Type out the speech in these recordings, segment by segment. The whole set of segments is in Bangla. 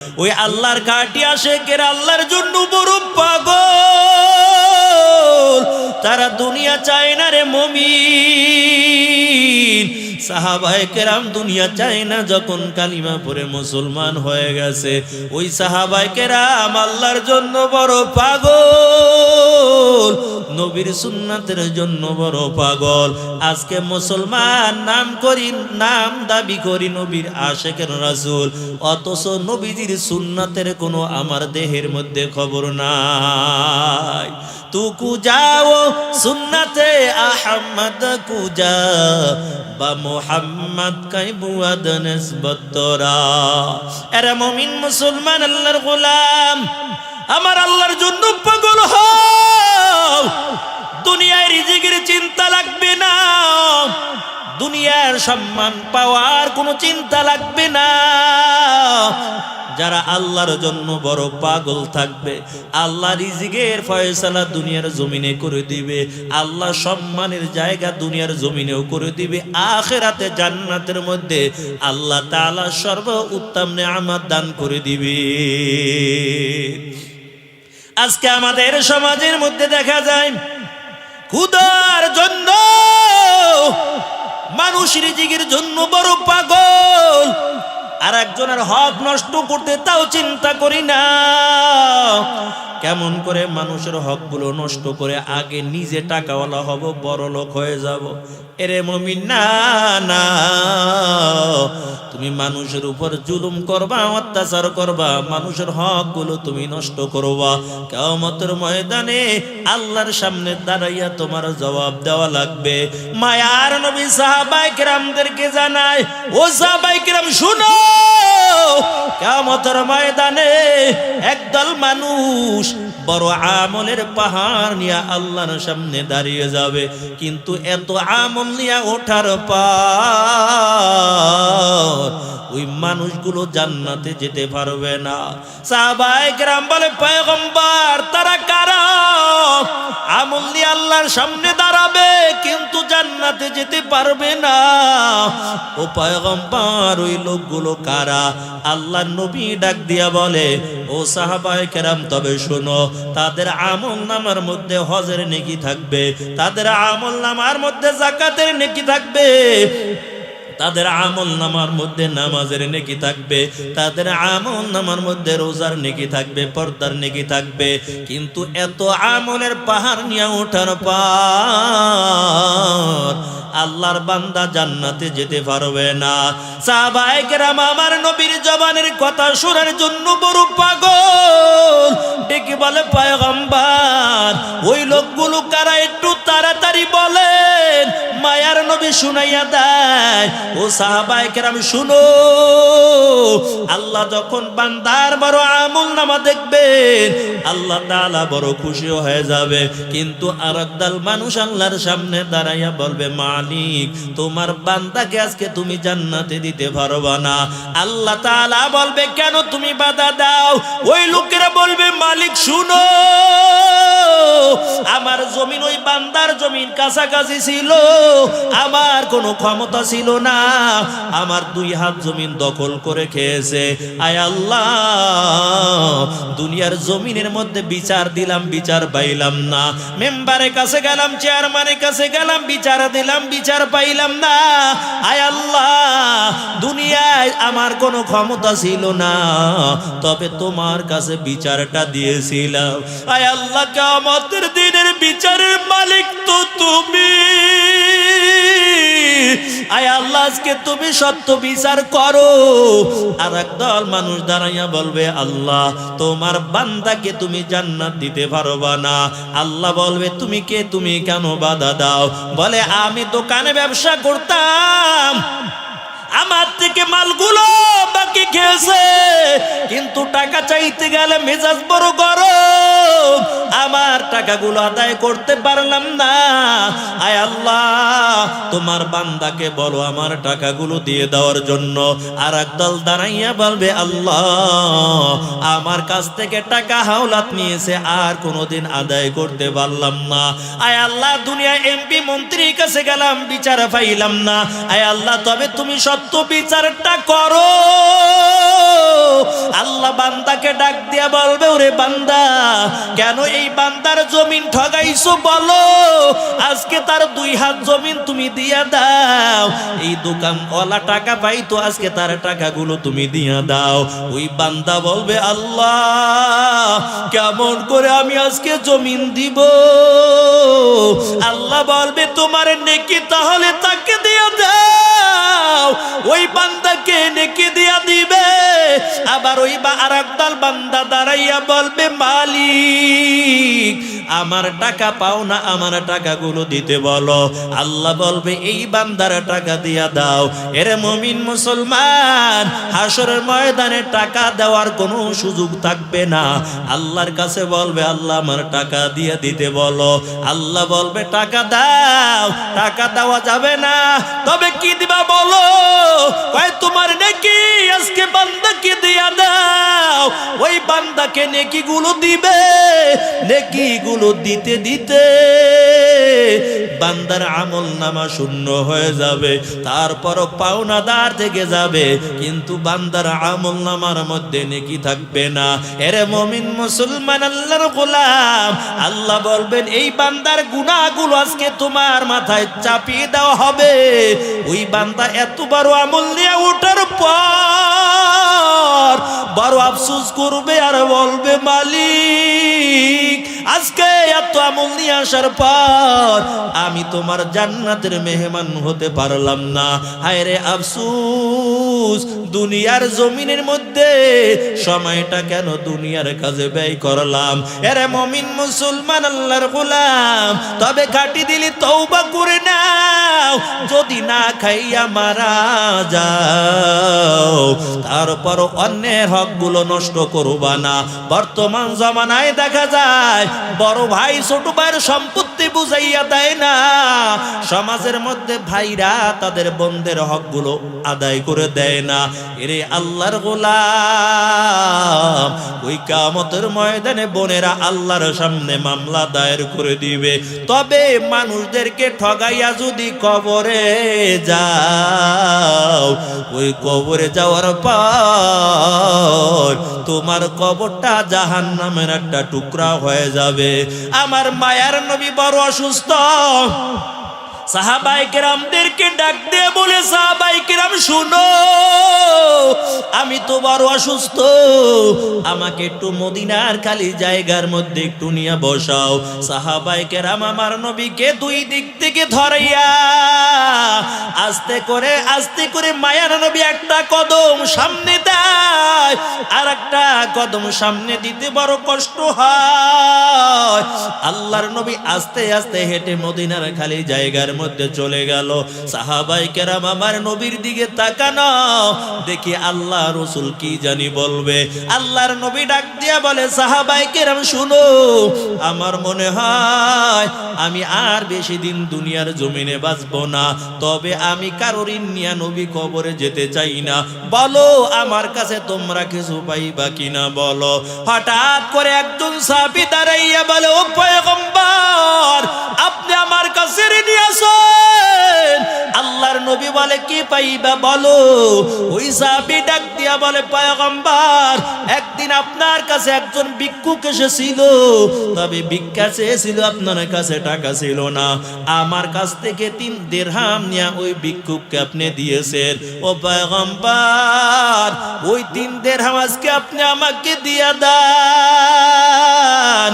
ওই আল্লাহর খাঁটি আশিকেরা আল্লাহর জন্য বড় পাগল। তারা দুনিয়া চায় না রে মুমিন। সাহাবায়ে কেরাম দুনিয়া চায় না, যখন কালিমা পড়ে মুসলমান হয়ে গেছে ওই সাহাবায়ে কেরাম আল্লাহর জন্য বড় পাগল, নবীর সুন্নাতের জন্য বড় পাগল। আজকে মুসলমান নাম করি, নাম দাবি করি নবীর আশিকের রাসূল, অথচ নবীজির সুন্নাতের কোনো আমার দেহের মধ্যে খবর নাই। তুকু যাও সুন্নতে আহমদ কুজা বা মোহাম্মদ কাইবুয়াদ নিসবত তোরা। এরা মুমিন মুসলমান আল্লাহর গোলাম, আমার আল্লাহর জন্য পাগল হও। দুনিয়ায় রিজিকের চিন্তা লাগবে না, দুনিয়ার সম্মান পাওয়ার কোনো চিন্তা লাগবে না। যারা আল্লাহর জন্য বড় পাগল থাকবে, আল্লাহ রিজিকের ফয়সালা দুনিয়ার জমিনে করে দিবে, আল্লাহ সম্মানের জায়গা দুনিয়ার জমিনেও করে দিবে, আখিরাতে জান্নাতের মধ্যে আল্লাহ তাআলা সর্ব উত্তম নেয়ামত দান করে দিবে। আজকে আমাদের সমাজের মধ্যে দেখা যায় ক্ষুধার জন্য মানুষ রিজিকের জন্য বড় পাগল, আর একজনের হক নষ্ট করতে তাও চিন্তা করি না। কেমন করে মানুষের হকগুলো নষ্ট করে আগে নিজে টাকাওয়ালা হব, বড় লোক হয়ে যাব। এরে মুমিন, না না, তুমি মানুষের উপর জুলুম করবা, অত্যাচার করবা, মানুষের হকগুলো তুমি নষ্ট করবা, কিয়ামতের ময়দানে আল্লাহর সামনে দাঁড়াইয়া তোমার জবাব দেওয়া লাগবে। মায়ার নবী সাহাবায়ে কেরামদেরকে জানায়, ও সাহাবায়ে কেরাম শুনো, কিয়ামতের ময়দানে একদল মানুষ বড় আমলের পাহাড় নিয়ে আল্লাহর সামনে দাঁড়িয়ে যাবে, কিন্তু এত আমল নিয়ে ওঠার পর ওই মানুষগুলো জান্নাতে যেতে পারবে না। সাহাবায়ে কেরাম বলে, পয়গম্বর তারা কারা? আমল নিয়ে আল্লাহর সামনে দাঁড়াবে কিন্তু জান্নাতে যেতে পারবে না। ও পয়গম্বর, ওই লোকগুলো কারা? আল্লাহর নবী ডাক দিয়া বলে, ও সাহাবায়ে কেরাম তবে শোনো, তাদের আমল নামার মধ্যে হজের নেকি থাকবে, তাদের আমল নামার মধ্যে যাকাতের নেকি থাকবে, তাদের আমল নামার মধ্যে নামাজের নেকি থাকবে, তাদের আমল নামার মধ্যে রোজার নেকি থাকবে, পর্দার নেকি থাকবে, কিন্তু এত আমলের পাহাড় নিয়ে ওঠার পর আল্লাহর বান্দা জান্নাতে যেতে পারবে না। সাহাবায়ে কেরাম আমার নবীর জবানের কথা শোনার জন্য বড় পাগল, ডেকে বলে, পয়গম্বর ওই লোকগুলো কারা একটু তাড়াতাড়ি বলেন। মায়ার নবী শুনাইয়া দেয়, ও সাহাবায়ে কেরাম শুনো, আল্লাহ যখন বান্দার বড় আমল নামা দেখবেন আল্লাহ তাআলা বড় খুশি হয়ে যাবে, কিন্তু আরেকদল মানুষ আল্লাহর সামনে দাঁড়াইয়া বলবে, মালিক তোমার বান্দাকে আজকে তুমি জান্নাতে দিতে পারবা না। আল্লাহ তাআলা বলবে, কেন তুমি বাধা দাও? ওই লোকেরা বলবে, মালিক শুনো, আমার জমিন ওই বান্দার জমিন কাছাকাছি ছিল, আমার কোনো ক্ষমতা ছিল না, আমার 2 হাত জমিন দখল করে খেয়েছে। আয় আল্লাহ, দুনিয়ার জমিনের মধ্যে বিচার দিলাম, বিচার পাইলাম না, মেম্বারের কাছে গেলাম, চেয়ারম্যানের কাছে গেলাম, বিচার দিলাম, বিচার পাইলাম না। আয় আল্লাহ, দুনিয়ায় আমার কোনো ক্ষমতা ছিল না, তবে তোমার কাছে বিচারটা দিয়েছিলাম। আয় আল্লাহ, কিয়ামতের দিনের বিচারের মালিক তো তুমি। আয় আল্লাহ, আজকে তুমি সত্য বিচার করো। আর একদল মানুষ দাঁড়াইয়া বলবে, আল্লাহ তোমার বান্দাকে তুমি জান্নাত দিতে পারবা না। আল্লাহ বলবে, তুমি কে? তুমি কেন বাধা দাও? বলে, আমি দোকানে ব্যবসা করতাম, আমার থেকে মালগুলো বাকি খেয়েছে, কিন্তু টাকা চাইতে গেলে মেজাজ বড় গরম, আমার টাকাগুলো আদায় করতে পারলাম না। আয় আল্লাহ, তোমার বান্দাকে বলো আমার টাকাগুলো দিয়ে দেওয়ার জন্য। আর একদল দাঁড়াইয়া বলবে, আল্লাহ আমার কাছ থেকে টাকা হাওলাত নিয়েছে, আর কোনোদিন আদায় করতে পারলাম না। আয় আল্লাহ, দুনিয়ায় এমপি মন্ত্রীর কাছে গেলাম, বিচার পাইলাম না। আয় আল্লাহ, তবে তুমি সত্য বিচারটা করো। আল্লাহ আল্লাহ বান্দাকে ডাক দিয়া বলবে, ওরে বান্দা, কেন এই বান্দার জমিন ঠগাইছো বলো, আজকে তার 2 হাত জমিন তুমি দিয়া দাও। এই দোকানওয়ালা টাকা পাইতো, আজকে তার টাকাগুলো তুমি দিয়া দাও। ওই বান্দা বলবে, আল্লাহ কেমন করে আমি আজকে জমিন দিব? আল্লাহ বলবে, তোমার নেকি তাহলে তাকে দিয়া দাও। ওই বান্দাকে নেকি দিয়া দিবে। আবার ওই আরেকদল বান্দা দাঁড়াইয়া বলবে, মালিক আমার টাকা পাও না, আমার টাকাগুলো দিতে বলো। আল্লাহ বলবে, এই বান্দার টাকা দিয়া দাও। এরে মুমিন মুসলমান, হাসরের ময়দানে টাকা দেওয়ার কোনো সুযোগ থাকবে না। আল্লাহর কাছে বলবে, আল্লাহ আমার টাকা দিয়ে দিতে বলো। আল্লাহ বলবে, টাকা দাও। টাকা দেওয়া যাবে না, তবে কি দিবা বলো? কয়, তোমার নেকি আজকে বান্দাকে দিয়া দাও। ওই বান্দাকে নেকিগুলো দিবে। নেকিগুলো দিতে দিতে বান্দার আমল নামা শূন্য হয়ে যাবে, তারপরও পাওনাদার থেকে যাবে, কিন্তু বান্দার আমল নামার মধ্যে নেকি থাকবে না। এরে মুমিন মুসলমান, আল্লাহর গোলাম, আল্লাহ বলবেন, এই বান্দার গুনাহগুলো আজকে তোমার মাথায় চাপিয়ে দেওয়া হবে। ওই বান্দা এত বড় আমল নিয়ে ওঠার পর বড় আফসোস করবে আর বলবে, মালিক আজকে এত আমল নিয়ে আসার পর আমি তোমার জান্নাতের মেহমান হতে পারলাম না। হায় রে আফসোস, দুনিয়ার জমিনের মধ্যে সময়টা কেন দুনিয়ার কাজে ব্যয় করলাম। এরে মুমিন মুসলমান, আল্লাহর গোলাম, তবে ঘাটি দিলি তওবা করে নাও। যদি না খাইয়া মারা যাও, তারপর অন্যের হকগুলো নষ্ট করবা না। বর্তমান জমানায় দেখা যায় বড় ভাই ছোট ভাইয়ের সম্পত্তি বুঝাইয়া দেয় না। সমাজের মধ্যে ভাইরা তাদের বোনদের হকগুলো আদায় করে দেয় না। এরে আল্লাহর গোলাম, ওই কিয়ামতের ময়দানে বোনেরা আল্লাহর সামনে মামলা দায়ের করে দিবে। তবে মানুষদেরকে ঠগাইয়া যদি কবরে যাও, ওই কবরে যাওয়ার পর তোমার কবরটা জাহান্নামের একটা টুকরা হয়ে যাবে। আমার মায়ার নবী বড় অসুস্থ। সাহাবায়ে কেরামদেরকে ডাক দিয়ে বলে, সাহাবায়ে কেরাম শুনো, আমি তো বড় অসুস্থ, আমাকে একটু মদিনার খালি জায়গার মধ্যে একটু নিয়ে বসাও। সাহাবায়ে কেরাম আমার নবীকে 2 দিক থেকে ধরাইয়া আস্তে করে মায়ার নবী একটা কদম সামনে দেয়, আর একটা কদম সামনে দিতে বড় কষ্ট হয়। আল্লাহর নবী আস্তে আস্তে হেঁটে মদিনার খালি জায়গার মধ্যে চলে গেল। সাহাবায়ে কেরাম আমার নবীর দিকে তাকানো, দেখি আল্লাহ রাসূল কি জানি বলবে। আল্লাহর নবী ডাক দিয়া বলে, সাহাবায়ে কেরাম শুনো, আমার মনে হয় আমি আর বেশি দিন দুনিয়ার জমিনে বাঁচব না, তবে আমি কারোর নিয়া নবী কবরে যেতে চাই না। বলো আমার কাছে তোমরা কিছু পাইবা কিনা বলো। হঠাৎ করে একজন সাহাবী দাঁড়াইয়া বলে, ও পয়গম্বর, আপনি আমার কাছে ঋণী আছেন। আল্লাহর নবী বলে, কি পাইবা বলো। ওই সাহাবী ডাক দিয়া বলে, পয়গম্বর, একদিন আপনার কাছে একজন ভিক্ষুক এসেছিল, তবে ভিক্ষা চেয়েছিল, আপনার কাছে টাকা ছিল না। আমার কাছ থেকে 3 দিরহাম নিয়ে ওই ভিক্ষুককে আপনি দিয়েছেন। ও পয়গম্বর, ওই 3 দিরহাম আজকে আপনি আমাকে দিয়া দেন।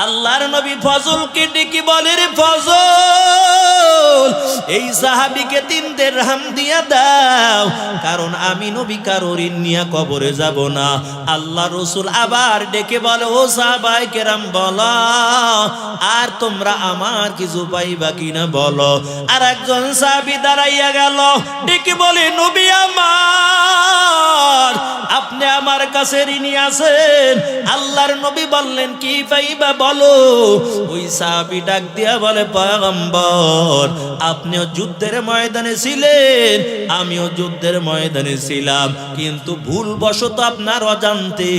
আল্লাহর নবী ফজলকে ডেকে বলে, রে ফজল, এই সাহাবীকে 3 দিরহাম দিয়া দাও, কারণ আমি নবী কারোর ঋণ নিয়ে কবরে যাব না। আল্লাহ রাসূল আবার ডেকে বলে, ও সাহাবায়ে কেরাম বলো, আর তোমরা আমার কিছু পাইবা কিনা বলো। আর একজন সাহাবী দাঁড়াইয়া গেল, ডেকে বলে, নবী আমার, আপনি আমার কাছে ঋণী আছেন। আল্লাহর নবী বললেন, কি পাইবা বলো। ওই সাহাবী ডাক দিয়া বলে, পয়গম্বর, আপনিও যুদ্ধের ময়দানে ছিলেন, আমিও যুদ্ধের ময়দানে ছিলাম, কিন্তু ভুলবশত আপনার অজান্তে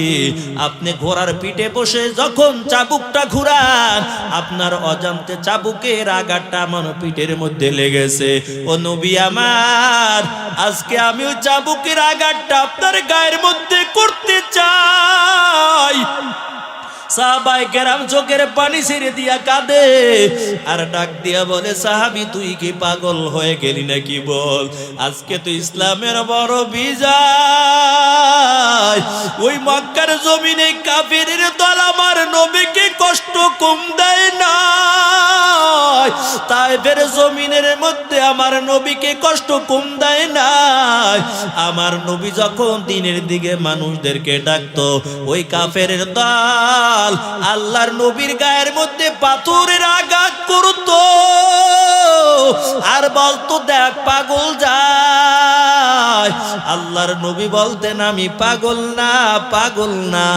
আপনি ঘোড়ার পিঠে বসে যখন চাবুকটা ঘুরান, আপনার অজান্তে চাবুকের আঘাতটা আমার পিঠের মধ্যে লেগেছে। ও নবী আমার, আজকে আমি ওই চাবুকের আঘাতটা আপনার গায়ের মধ্যে করতে চাই। সাহাবায়ে কেরাম চোখের পানি ছেড়ে দিয়া কাঁদে আর ডাক দিয়া বলে, সাহাবী তুই কি পাগল হয়ে গেলি নাকি? বল, আজকে তো ইসলামের বড় বিজয়। ওই মক্কার জমিনে কাফেরের দল আমার নবীকে কষ্ট কম দেয় না, তায়েফের জমিনের মধ্যে আমার নবীকে কষ্ট কম দেয় না। আমার নবী যখন দিনের দিকে মানুষদেরকে ডাকতো, ওই কাফেরের দল আল্লাহর নবীর গায়ের মধ্যে পাথরের আঘাত করতো আর বলতো, দেখ পাগল যায়। আল্লাহর নবী বলতেন, আমি পাগল না, পাগল না,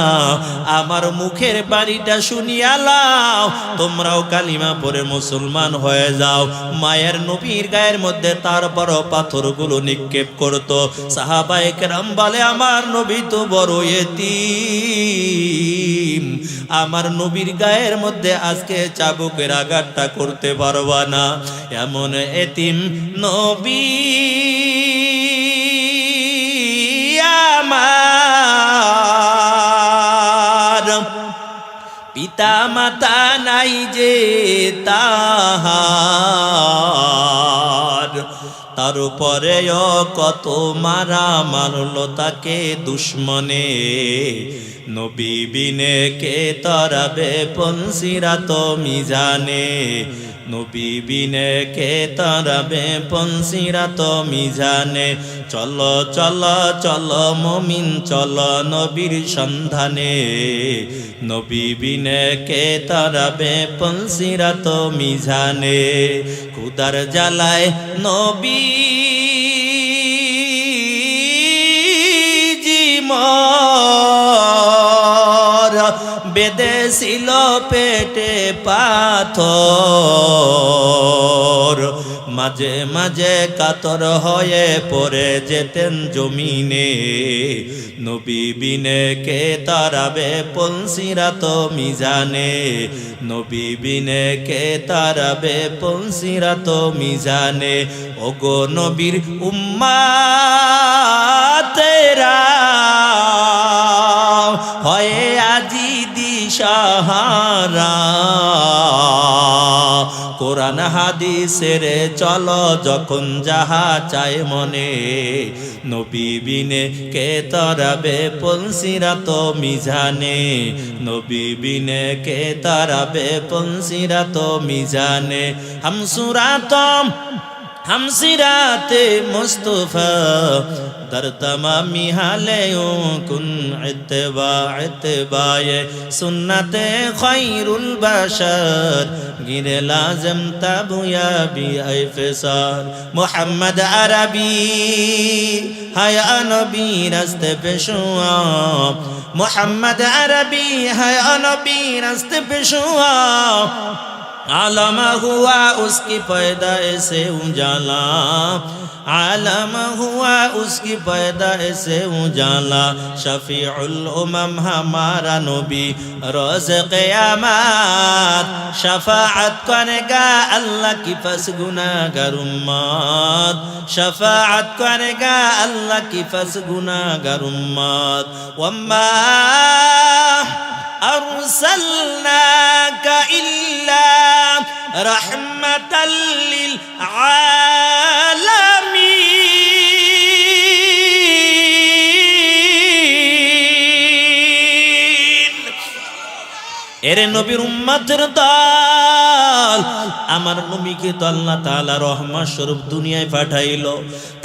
আমার মুখের বাণীটা শুনিয়া লাও, তোমরাও কালিমা পড়ে মুসলমান হয়ে যাও। মায়ের নবীর গায়ের মধ্যে তারপরও পাথরগুলো নিক্ষেপ করতো। সাহাবায়ে কেরাম বলে, আমার নবী তো বড় এতিম, আমার নবীর গায়ের মধ্যে আজকে চাবুকের আঘাতটা করতে পারবা না। এমন এতিম নবী আমার, পিতা মাতা নাই যে তাহার, তার উপরেও কত মারা মারলো তাকে দুশ্মনে। নবী বিনে কে তরাবে পনসিরাত মিজানে, নবী বিনে কে তরাবে পনসিরাত মিজানে। চলো চলো চলো মুমিন চলো নবীর সন্ধানে, নবী বিনে কে তরাবে পনসিরাত মিজানে। খুদার জ্বালায় নবী বেঁধেছিল পেটে পাথর, মাঝে মাঝে কাতর হয়ে পড়ে যেতেন জমিনে। নবী বিনে কে তারাবে পনসিরাত মিজানে, নবী বিনে কে তারাবে পনসিরাত মিজানে। ওগো নবীর উম্মাতেরা হয়ে আজি দিশাহারা, কোরআন হাদিসের চলো যখন যাহা চায় মনে। নবী বিনে কে তরাবে পনসিরাত মিজানে, নবী বিনে কে তরাবে পনসিরাত মিজানে। হামসুরাতম হামসিরাতে মুস্তফা در تمامی حالیوں کن اتباع سنت خیر البشر گیر لازم تابیابی ای فسار محمد عربی حیا نبی رست پیشوا محمد عربی حیا نبی رست پیشوا عالم ہوا اس کی پیدائش سے اجالا عالم ہوا اس کی پیدائش سے اجالا شفیع الامم ہمارا نبی روز قیامت شفاعت کرے گا اللہ کی پس گناہگار امت شفاعت کرے گا اللہ کی پس گناہگار امت وما أرسلناك إلا رحمة للعالمين এরে নবীর উম্মতের দল আমার নবীকে তো আল্লাহ তাআলা রহমত স্বরূপ দুনিয়ায় পাঠাইলো।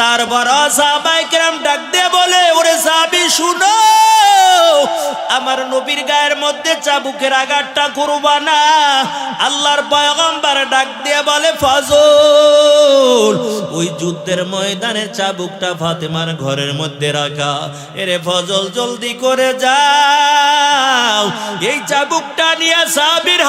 তারপর সাহাবায়ে কেরাম ডাক দিয়ে বলে, ওরে সাহাবী শুনো, আমার নবীর গায়ের মধ্যে চাবুকের আঘাতটা করবা না। আল্লাহর পয়গম্বর ডাক দিয়ে বলে, ফজল ওই যুদ্ধের ময়দানে চাবুকটা ফাতেমার ঘরের মধ্যে রাখা। এরে ফজল জলদি করে যাও, এই চাবুকটা নিয়ে সাহাবীর